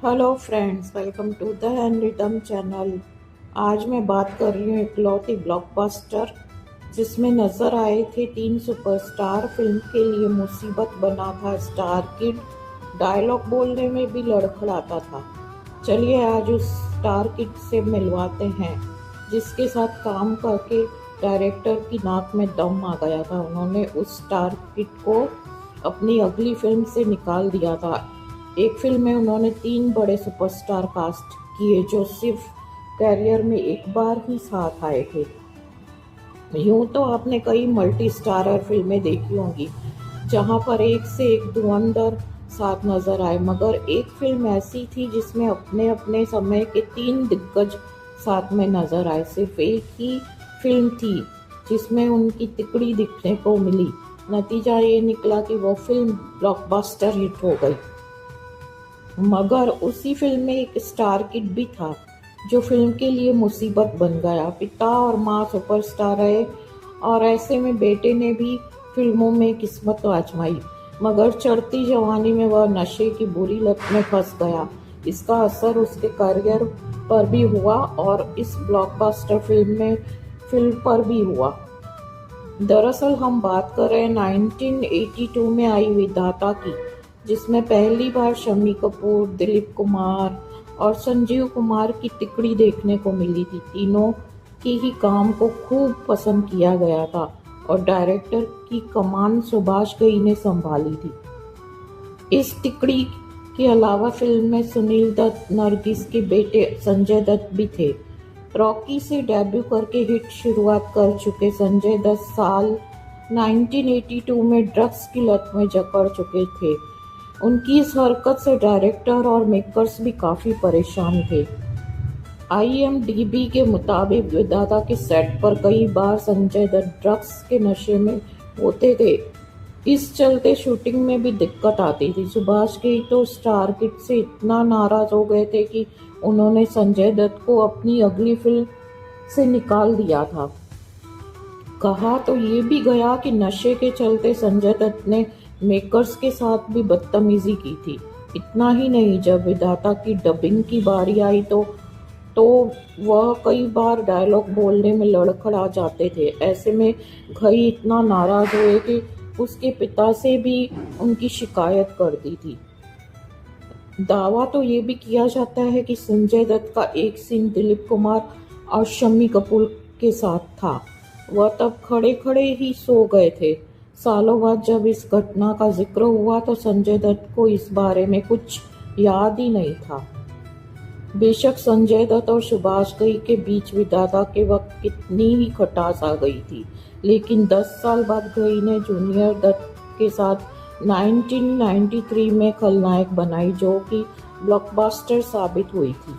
Hello friends, welcome to the hand rhythm channel. आज मैं बात कर रही हूँ इकलौती ब्लॉकबस्टर जिसमें नजर आए थे तीन सुपरस्टार। फिल्म के लिए मुसीबत बना था स्टार किड, डायलॉग बोलने में भी लड़खड़ाता था। चलिए आज उस स्टार किड से मिलवाते हैं जिसके साथ काम करके डायरेक्टर की नाक में दम आ गया था। उन्होंने उस स्टार किड को अपनी अगली फिल्म से निकाल दिया था। एक फिल्म में उन्होंने तीन बड़े सुपरस्टार कास्ट किए जो सिर्फ कैरियर में एक बार ही साथ आए थे। यूं तो आपने कई मल्टी स्टारर फिल्में देखी होंगी जहां पर एक से एक धुरंधर साथ नजर आए, मगर एक फिल्म ऐसी थी जिसमें अपने अपने समय के तीन दिग्गज साथ में नजर आए। सिर्फ एक ही फिल्म थी जिसमें उनकी तिकड़ी दिखने को मिली। नतीजा ये निकला कि वो फिल्म ब्लॉकबस्टर हिट हो गई। मगर उसी फिल्म में एक स्टार किड भी था जो फिल्म के लिए मुसीबत बन गया। पिता और माँ सुपरस्टार रहे और ऐसे में बेटे ने भी फिल्मों में किस्मत आजमाई, मगर चढ़ती जवानी में वह नशे की बुरी लत में फंस गया। इसका असर उसके करियर पर भी हुआ और इस ब्लॉकबस्टर फिल्म पर भी हुआ। दरअसल हम बात कर रहे हैं 1982 में आई विधाता की, जिसमें पहली बार शम्मी कपूर, दिलीप कुमार और संजीव कुमार की तिकड़ी देखने को मिली थी। तीनों की ही काम को खूब पसंद किया गया था और डायरेक्टर की कमान सुभाष घई ने संभाली थी। इस तिकड़ी के अलावा फिल्म में सुनील दत्त, नरगिस के बेटे संजय दत्त भी थे। रॉकी से डेब्यू करके हिट शुरुआत कर चुके संजय दत्त साल 1982 में ड्रग्स की लत में जकड़ चुके थे। उनकी इस हरकत से डायरेक्टर और मेकर्स भी काफी परेशान थे। IMDb के मुताबिक विधाता के सेट पर कई बार संजय दत्त ड्रग्स के नशे में होते थे। इस चलते शूटिंग में भी दिक्कत आती थी। सुभाष घई तो स्टार किड से इतना नाराज हो गए थे कि उन्होंने संजय दत्त को अपनी अगली फिल्म से निकाल दिया था। कहा तो ये भी गया कि नशे के चलते संजय दत्त ने मेकर्स के साथ भी बदतमीजी की थी। इतना ही नहीं, जब विधाता की डबिंग की बारी आई तो वह कई बार डायलॉग बोलने में लड़खड़ा जाते थे। ऐसे में घई इतना नाराज हुए कि उसके पिता से भी उनकी शिकायत कर दी थी। दावा तो ये भी किया जाता है कि संजय दत्त का एक सीन दिलीप कुमार और शम्मी कपूर के साथ था। वह तब खड़े खड़े ही सो गए थे। सालों बाद जब इस घटना का जिक्र हुआ तो संजय दत्त को इस बारे में कुछ याद ही नहीं था। बेशक संजय दत्त और सुभाष घई के बीच विधाता के वक्त कितनी ही खटास आ गई थी, लेकिन 10 साल बाद घई ने जूनियर दत्त के साथ 1993 में खलनायक बनाई, जो कि ब्लॉकबस्टर साबित हुई थी।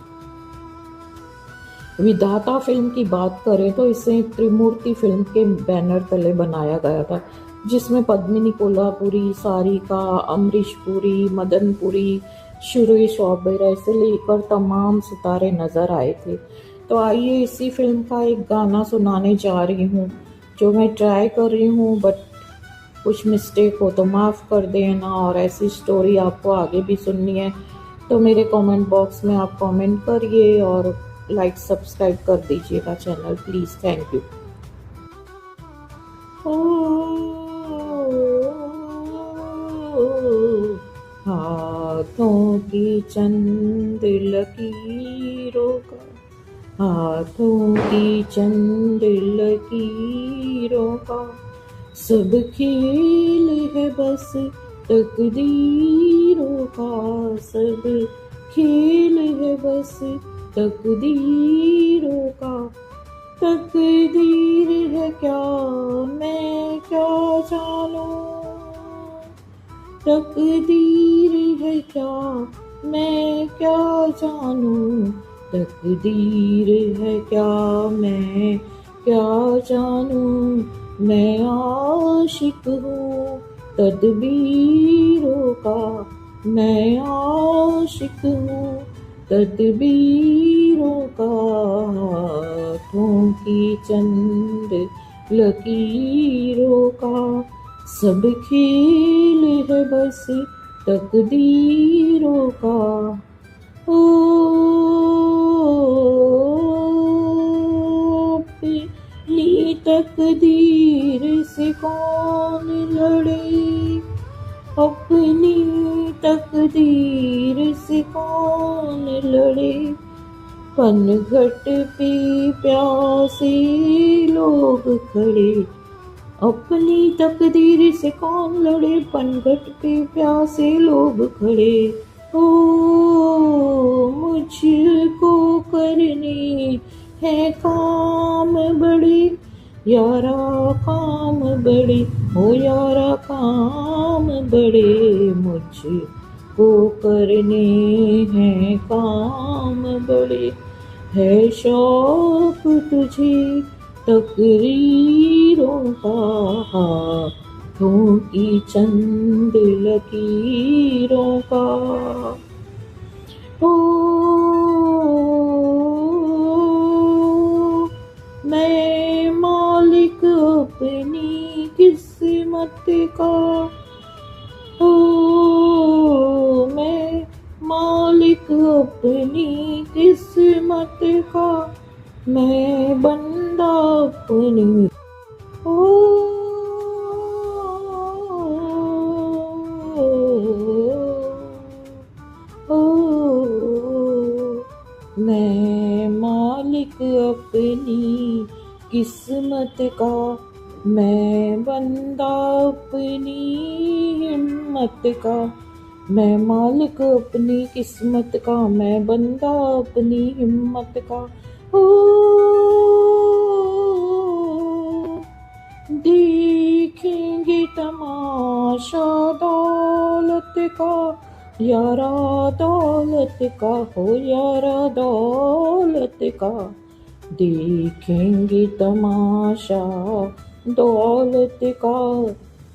विधाता फिल्म की बात करें तो इसे त्रिमूर्ति फिल्म के बैनर तले बनाया गया था, जिसमें पद्मिनी कोल्हापुरी, सारिका, अमरीश पुरी, मदन पुरी, सुरेश ओबेरॉय से लेकर तमाम सितारे नजर आए थे। तो आइए इसी फिल्म का एक गाना सुनाने जा रही हूँ, जो मैं ट्राई कर रही हूँ, बट कुछ मिस्टेक हो तो माफ़ कर देना। और ऐसी स्टोरी आपको आगे भी सुननी है तो मेरे कमेंट बॉक्स में आप कमेंट करिए और लाइक सब्सक्राइब कर दीजिएगा चैनल, प्लीज़। Thank you. हाथों की चंद लकीरों का, हाथों की चंद लकीरों का सब खेल है बस तकदीरों का, सब खेल है बस तकदीरों का। तकदीर है क्या मैं क्या जानूं, तकदीर है क्या मैं क्या जानूं, तकदीर है क्या मैं क्या जानूं। मैं आशिक हूँ तदबीरों का, मैं आशिक हूँ तदबीरों का। हाथों की चंद लकीरों का सब खेल है बस तकदीरों का। तकदीर से कौन लड़े, पनघट पे प्यासे लोग खड़े। अपनी तकदीर से कौन लड़े, पनघट पे प्यासे लोग खड़े। ओ मुझको करने हैं काम बड़े, यारा काम बड़े, ओ यारा काम बड़े। मुझको करने हैं काम बड़े, है शौक तुझे तकरीरों का, हाथों की चंद लकीरों का। ओ मैं मालिक अपनी किस्मत का, ओ मैं मालिक अपनी किस्मत का, मैं बंदा अपनी। ओ मैं मालिक अपनी किस्मत का, मैं बंदा अपनी हिम्मत का। मैं मालिक अपनी किस्मत का, मैं बंदा अपनी हिम्मत का। ओ देखेंगे तमाशा दौलत का, यारा दौलत का, हो यारा दौलत का। देखेंगे तमाशा दौलत का,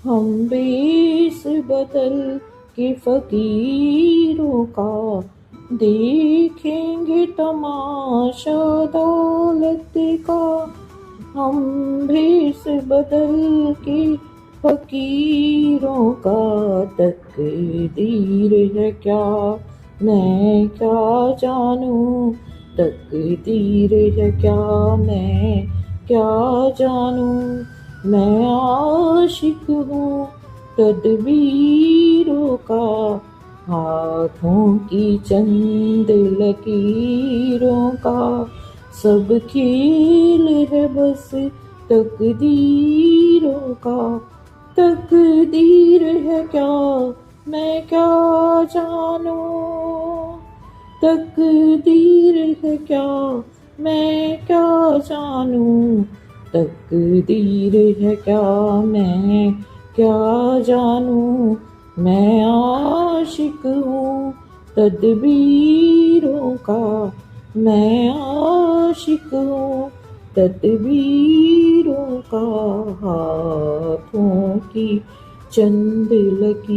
हम बेस बदल के फकीरों का। देखेंगे तमाशा दौलत का, हम भेष बदल के फकीरों का। तकदीर है क्या मैं क्या जानूं, तकदीर है क्या मैं क्या जानूं। मैं आशिक हूँ तदबीरों का, हाथों की चंद लकीरों का। सब खेल है बस तकदीरों का, तकदीर है क्या मैं क्या जानूं, तकदीर है क्या मैं क्या जानूं। तकदीर है क्या मैं क्या जानूं। मैं आशिक हूँ तदबीरों का, मैं आशिक हूँ तदबीरों का। हाथों की चंद लकी